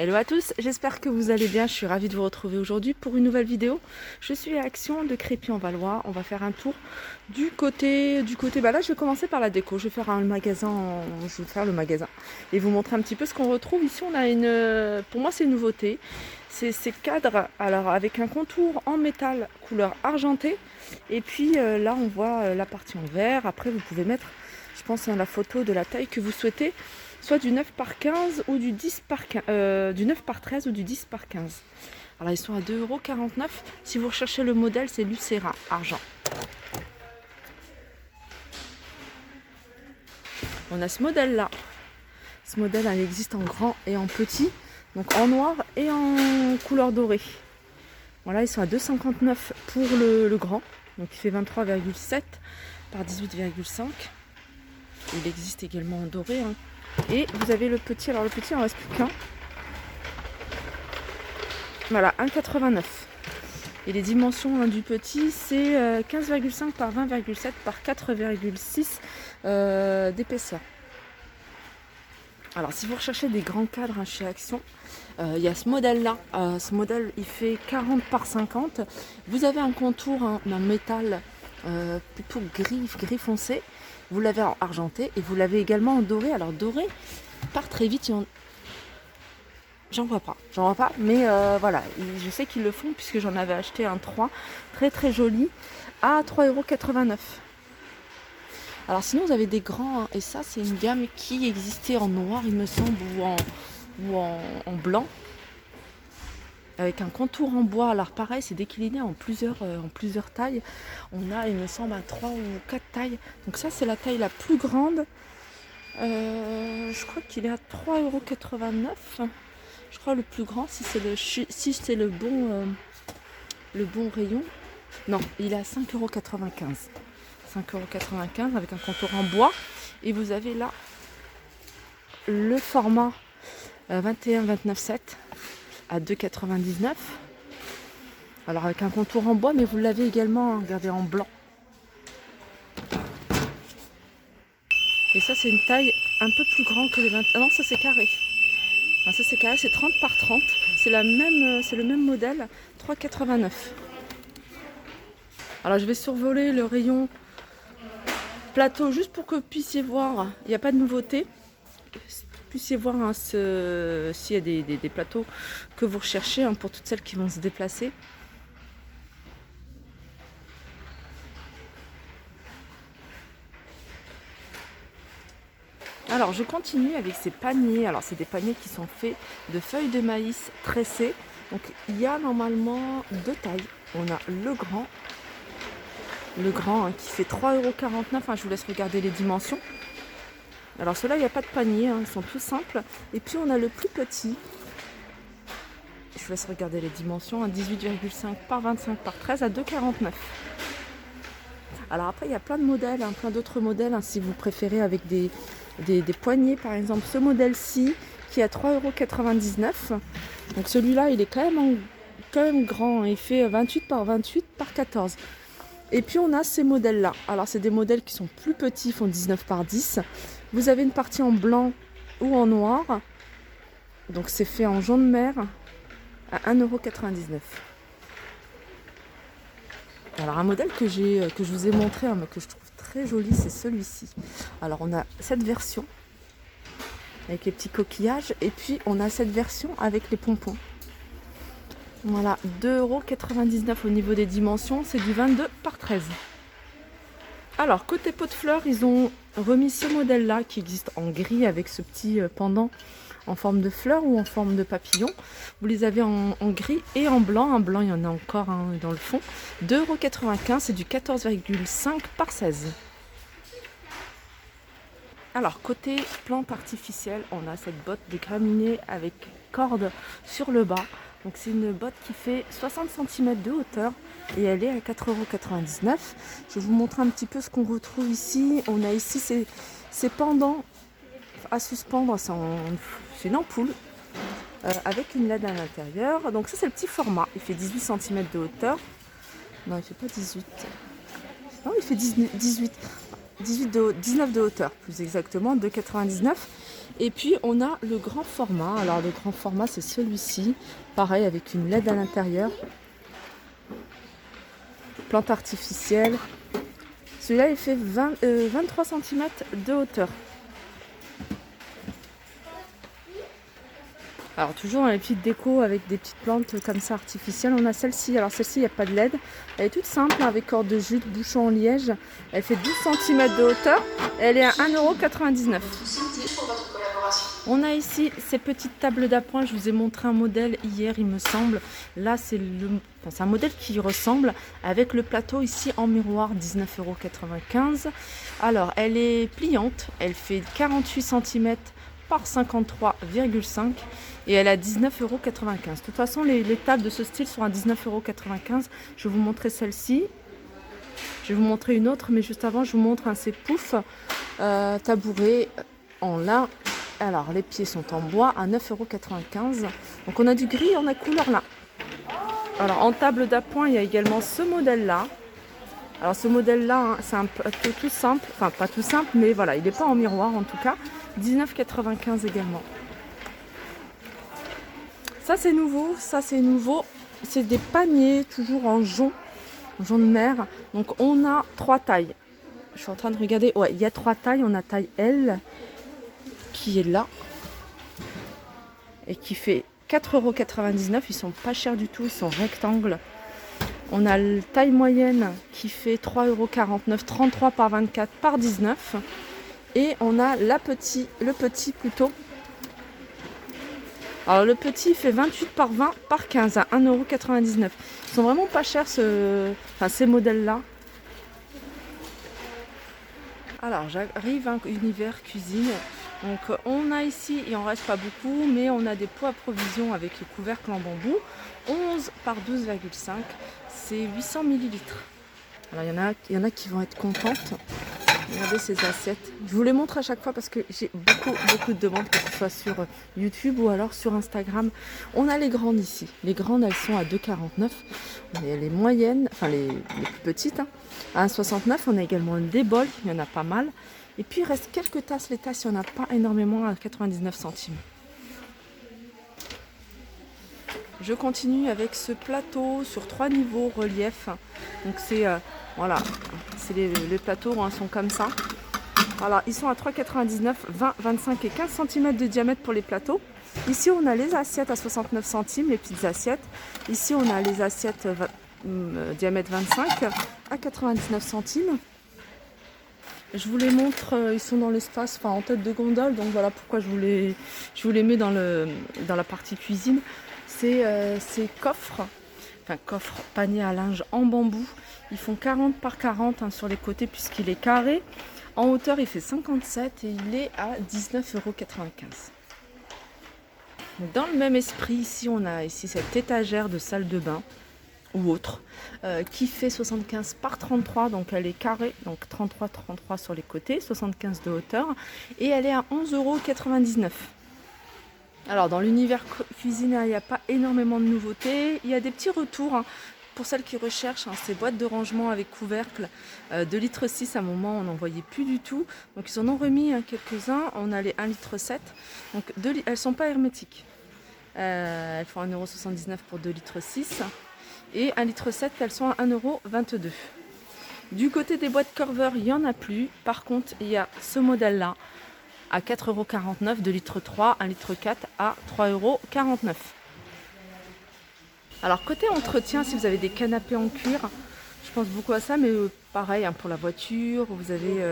Hello à tous, j'espère que vous allez bien, je suis ravie de vous retrouver aujourd'hui pour une nouvelle vidéo. Je suis à Action de Crépy-en-Valois, on va faire un tour du côté, bah là je vais commencer par la déco, je vais faire le magasin et vous montrer un petit peu ce qu'on retrouve. Ici on a pour moi c'est une nouveauté, c'est ces cadres, alors avec un contour en métal couleur argentée et puis là on voit la partie en verre. Après vous pouvez mettre, je pense, la photo de la taille que vous souhaitez, soit du 9 par 15 ou du 10 par 15, du 9 par 13 ou du 10 par 15. Alors ils sont à 2,49 €. Si vous recherchez le modèle, c'est Lucera argent. On a ce modèle là. Ce modèle, elle existe en grand et en petit, donc en noir et en couleur dorée. Voilà, ils sont à 2,59 € pour le grand, donc il fait 23,7 par 18,5. Il existe également en doré, hein. Et vous avez le petit, alors le petit il en reste plus qu'un. Voilà, 1,89 €. Et les dimensions du petit, c'est 15,5 par 20,7 par 4,6 d'épaisseur. Alors si vous recherchez des grands cadres chez Action, il y a ce modèle là. Ce modèle il fait 40 par 50. Vous avez un contour en métal plutôt gris foncé. Vous l'avez en argenté et vous l'avez également en doré. Alors doré part très vite. J'en vois pas, mais voilà, je sais qu'ils le font puisque j'en avais acheté un 3 très très joli à 3,89 €. Alors sinon vous avez des grands, et ça c'est une gamme qui existait en noir il me semble, ou en blanc, avec un contour en bois. Alors pareil, c'est décliné en plusieurs tailles. On a, il me semble, à 3 ou 4 tailles. Donc ça c'est la taille la plus grande. Je crois qu'il est à 3,89 €. Je crois le plus grand, si c'est le bon rayon. Non, il est à 5,95 €. 5,95 € avec un contour en bois. Et vous avez là le format 21-29-7 à 2,99 €. Alors avec un contour en bois, mais vous l'avez également, regardez, en blanc. Et ça c'est une taille un peu plus grande que les 20. Ah non, ça c'est carré. Enfin, ça c'est carré, c'est 30 par 30. C'est le même modèle, 3,89 €. Alors je vais survoler le rayon plateau juste pour que vous puissiez voir. Il n'y a pas de nouveauté. Que vous puissiez voir s'il y a des plateaux que vous recherchez, pour toutes celles qui vont se déplacer. Alors je continue avec ces paniers. Alors c'est des paniers qui sont faits de feuilles de maïs tressées. Donc il y a normalement deux tailles. On a le grand qui fait 3,49 €. Je vous laisse regarder les dimensions. Alors ceux-là, il n'y a pas de panier, ils sont tout simples. Et puis on a le plus petit. Je vous laisse regarder les dimensions, 18,5 par 25 par 13 à 2,49 €. Alors après, il y a plein de modèles, plein d'autres modèles, si vous préférez, avec des poignées. Par exemple, ce modèle-ci qui est à 3,99 €. Donc celui-là, il est quand même grand. Il fait 28 par 28 par 14. Et puis on a ces modèles-là. Alors c'est des modèles qui sont plus petits, font 19 par 10. Vous avez une partie en blanc ou en noir. Donc c'est fait en jaune mer à 1,99 €. Alors un modèle que je vous ai montré, mais que je trouve très joli, c'est celui-ci. Alors on a cette version avec les petits coquillages, et puis on a cette version avec les pompons. Voilà, 2,99 € au niveau des dimensions, c'est du 22 par 13. Alors côté pot de fleurs, ils ont remis ce modèle là qui existe en gris avec ce petit pendant en forme de fleur ou en forme de papillon. Vous les avez en gris et en blanc. En blanc, il y en a encore dans le fond. 2,95 €, c'est du 14,5 par 16. Alors côté plante artificielle, on a cette botte de graminées avec corde sur le bas. Donc c'est une botte qui fait 60 cm de hauteur et elle est à 4,99 €. Je vais vous montrer un petit peu ce qu'on retrouve ici. On a ici ces pendants à suspendre. C'est une ampoule avec une LED à l'intérieur. Donc ça c'est le petit format. Il fait 18 cm de hauteur. Non, il fait pas 18. Non, il fait 19 de hauteur, plus exactement, 2,99 €. Et puis on a le grand format. Alors le grand format c'est celui-ci, pareil avec une LED à l'intérieur, plante artificielle. Celui-là il fait 23 cm de hauteur. Alors toujours dans les petites décos avec des petites plantes comme ça artificielles, on a celle-ci. Alors celle-ci il n'y a pas de LED, elle est toute simple avec corde de jute, bouchon en liège. Elle fait 12 cm de hauteur et elle est à 1,99 €. On a ici ces petites tables d'appoint, je vous ai montré un modèle hier il me semble. Là c'est un modèle qui ressemble avec le plateau ici en miroir, 19,95 €. Alors elle est pliante, elle fait 48 cm par 53,5 et elle est à 19,95 €. De toute façon, les tables de ce style sont à 19,95 €. Je vais vous montrer celle-ci. Je vais vous montrer une autre, mais juste avant, je vous montre un ces poufs tabouret en lin. Alors, les pieds sont en bois à 9,95 €. Donc, on a du gris, on a couleur lin. Alors, en table d'appoint, il y a également ce modèle-là. Alors, ce modèle-là, hein, c'est un peu tout simple. Enfin, pas tout simple, mais voilà, il n'est pas en miroir en tout cas. 19,95 € également. Ça c'est nouveau, c'est des paniers toujours en jaune de mer. Donc on a 3 tailles. Je suis en train de regarder, ouais, il y a 3 tailles. On a taille L qui est là et qui fait 4,99 €. Ils sont pas chers du tout, ils sont rectangles. On a la taille moyenne qui fait 3,49 €, 33 par 24 par 19. Et on a le petit plutôt. Alors le petit fait 28 par 20 par 15 à 1,99 €. Ils sont vraiment pas chers ces modèles-là. Alors j'arrive à univers cuisine. Donc on a ici, il en reste pas beaucoup, mais on a des pots à provision avec le couvercle en bambou. 11 par 12,5, c'est 800 ml. Alors il y en a qui vont être contentes. Regardez ces assiettes. Je vous les montre à chaque fois parce que j'ai beaucoup de demandes, que ce soit sur YouTube ou alors sur Instagram. On a les grandes ici. Les grandes, elles sont à 2,49 €. On a les moyennes, enfin les plus petites, hein, à 1,69 €. On a également des bols, il y en a pas mal. Et puis il reste quelques tasses. Les tasses, il n'y en a pas énormément, à 99 centimes. Je continue avec ce plateau sur 3 niveaux relief. Donc c'est voilà, c'est les plateaux hein, sont comme ça. Alors ils sont à 3,99 €, 20, 25 et 15 cm de diamètre pour les plateaux. Ici on a les assiettes à 69 centimes, les petites assiettes. Ici on a les assiettes diamètre 25 à 99 centimes. Je vous les montre, ils sont dans l'espace, enfin en tête de gondole, donc voilà pourquoi je vous les mets dans la partie cuisine. C'est ces coffres, panier à linge en bambou. Ils font 40 par 40 hein, sur les côtés puisqu'il est carré. En hauteur, il fait 57 et il est à 19,95 €. Dans le même esprit, ici, on a cette étagère de salle de bain ou autre qui fait 75 par 33, donc elle est carrée, donc 33 sur les côtés, 75 de hauteur et elle est à 11,99 €. Alors dans l'univers cuisine, il n'y a pas énormément de nouveautés. Il y a des petits retours hein, pour celles qui recherchent ces boîtes de rangement avec couvercle. 2,6 litres à un moment, on n'en voyait plus du tout. Donc ils en ont remis quelques-uns. On a les 1,7 litre. Donc elles ne sont pas hermétiques. Elles font 1,79 € pour 2,6 litres. Et 1,7 litre, elles sont à 1,22 €. Du côté des boîtes Corver, il n'y en a plus. Par contre, il y a ce modèle-là. À 4,49 €, 2 litres 3, 1 litre 4 à 3,49 €. Alors côté entretien, si vous avez des canapés en cuir, je pense beaucoup à ça, mais pareil hein, pour la voiture, vous avez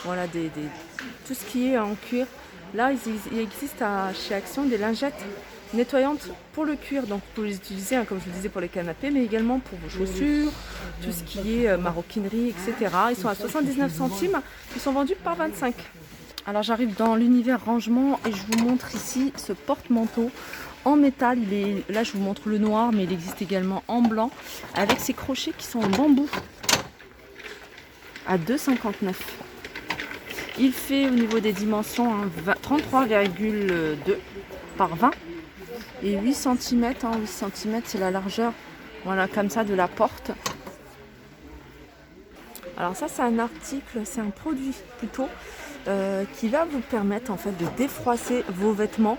voilà, tout ce qui est en cuir. Là, il existe chez Action des lingettes nettoyantes pour le cuir, donc vous pouvez les utiliser hein, comme je le disais pour les canapés, mais également pour vos chaussures, tout ce qui est maroquinerie, etc. Ils sont à 79 centimes, ils sont vendus par 25. Alors j'arrive dans l'univers rangement et je vous montre ici ce porte-manteau en métal. Là je vous montre le noir, mais il existe également en blanc avec ces crochets qui sont en bambou à 2,59 €. Il fait au niveau des dimensions hein, 33,2 par 20 et 8 cm. Hein, 8 cm c'est la largeur, voilà comme ça de la porte. Alors ça c'est un article, c'est un produit plutôt qui va vous permettre en fait de défroisser vos vêtements.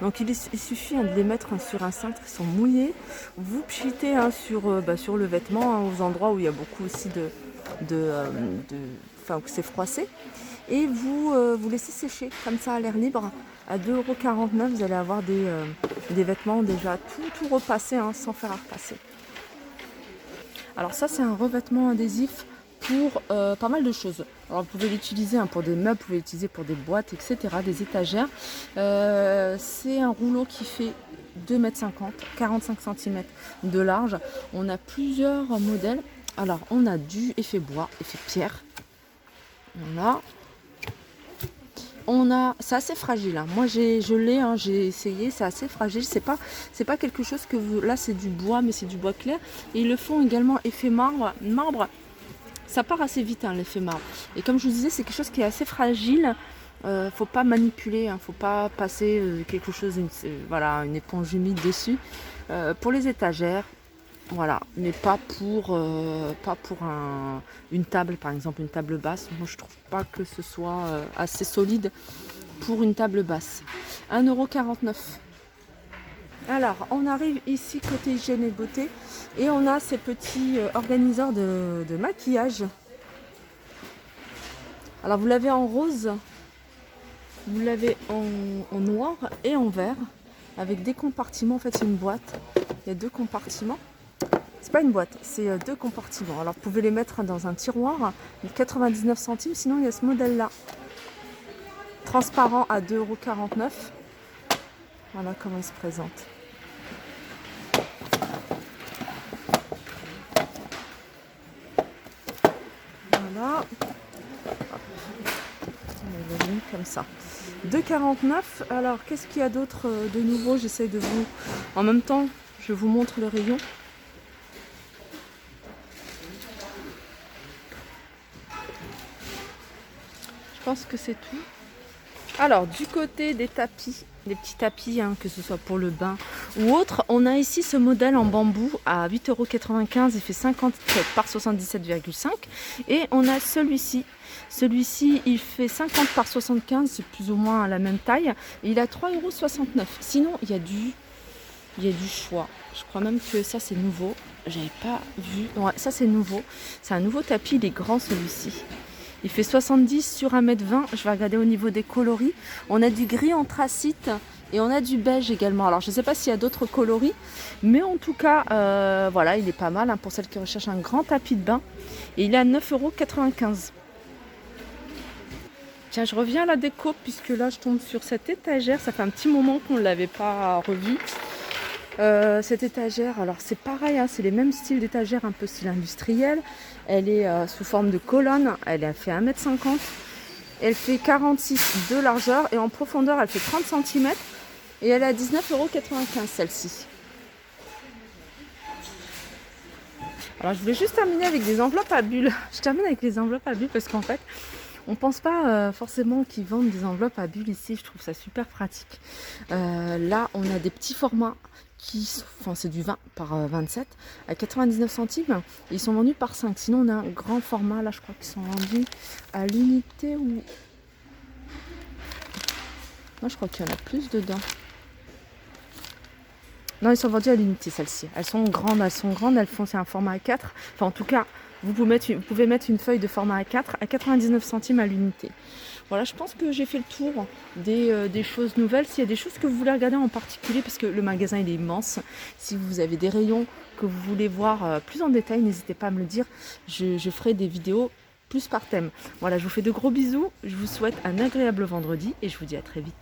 Donc il suffit de les mettre sur un cintre, ils sont mouillés. Vous pchitez sur le vêtement, aux endroits où il y a beaucoup aussi où c'est froissé. Et vous laissez sécher comme ça à l'air libre. À 2,49 €, vous allez avoir des vêtements déjà tout repassés, sans faire à repasser. Alors ça, c'est un revêtement adhésif pour pas mal de choses. Alors vous pouvez l'utiliser pour des meubles, vous pouvez l'utiliser pour des boîtes, etc., des étagères. C'est un rouleau qui fait 2,50 m, 45 cm de large. On a plusieurs modèles. Alors on a du effet bois, effet pierre. C'est assez fragile. Moi je l'ai, j'ai essayé, c'est assez fragile. C'est pas quelque chose que là c'est du bois, mais c'est du bois clair. Et ils le font également effet marbre. Ça part assez vite l'effet marbre. Et comme je vous disais, c'est quelque chose qui est assez fragile. Faut pas manipuler, faut pas passer quelque chose, une éponge humide dessus. Pour les étagères, voilà, mais pas pour une table, par exemple une table basse. Moi je trouve pas que ce soit assez solide pour une table basse. 1,49 €. Alors on arrive ici côté hygiène et beauté et on a ces petits organiseurs de maquillage. Alors vous l'avez en rose, vous l'avez en noir et en vert avec des compartiments. En fait c'est une boîte, il y a 2 compartiments. C'est pas une boîte, c'est 2 compartiments. Alors vous pouvez les mettre dans un tiroir, 99 centimes. Sinon il y a ce modèle là, transparent à 2,49 €. Voilà comment il se présente. Voilà. On les mis comme ça. 2,49 €. Alors qu'est-ce qu'il y a d'autre de nouveau? J'essaye de vous... En même temps, je vous montre le rayon. Je pense que c'est tout. Alors du côté des tapis, des petits tapis, que ce soit pour le bain ou autre, on a ici ce modèle en bambou à 8,95 €. Il fait 50 par 77,5 et on a celui-ci. Celui-ci, il fait 50 par 75, c'est plus ou moins la même taille. Et il a 3,69 €. Sinon, il y a du choix. Je crois même que ça c'est nouveau. J'avais pas vu. Ouais, ça c'est nouveau. C'est un nouveau tapis. Il est grand celui-ci. Il fait 70 sur 1,20 m. Je vais regarder au niveau des coloris. On a du gris anthracite et on a du beige également. Alors je ne sais pas s'il y a d'autres coloris, mais en tout cas, voilà, il est pas mal pour celles qui recherchent un grand tapis de bain. Et il est à 9,95 €. Tiens, je reviens à la déco puisque là je tombe sur cette étagère. Ça fait un petit moment qu'on ne l'avait pas revue. Cette étagère, alors c'est pareil, c'est les mêmes styles d'étagère, un peu style industriel. Elle est sous forme de colonne, elle a fait 1,50 m. Elle fait 46 de largeur et en profondeur elle fait 30 cm. Et elle est à 19,95 € celle-ci. Alors je voulais juste terminer avec des enveloppes à bulles. Je termine avec les enveloppes à bulles parce qu'en fait, on pense pas forcément qu'ils vendent des enveloppes à bulles ici. Je trouve ça super pratique. Là, on a des petits formats c'est du 20 par 27 à 99 centimes. Ils sont vendus par 5. Sinon, on a un grand format. Là, je crois qu'ils sont vendus à l'unité ou... Non, je crois qu'il y en a plus dedans. Non, ils sont vendus à l'unité, celles-ci. Elles sont grandes. C'est un format A4. Enfin, en tout cas, vous pouvez mettre une feuille de format A4 à 99 centimes à l'unité. Voilà, je pense que j'ai fait le tour des choses nouvelles. S'il y a des choses que vous voulez regarder en particulier, parce que le magasin il est immense, si vous avez des rayons que vous voulez voir plus en détail, n'hésitez pas à me le dire. Je ferai des vidéos plus par thème. Voilà, je vous fais de gros bisous. Je vous souhaite un agréable vendredi et je vous dis à très vite.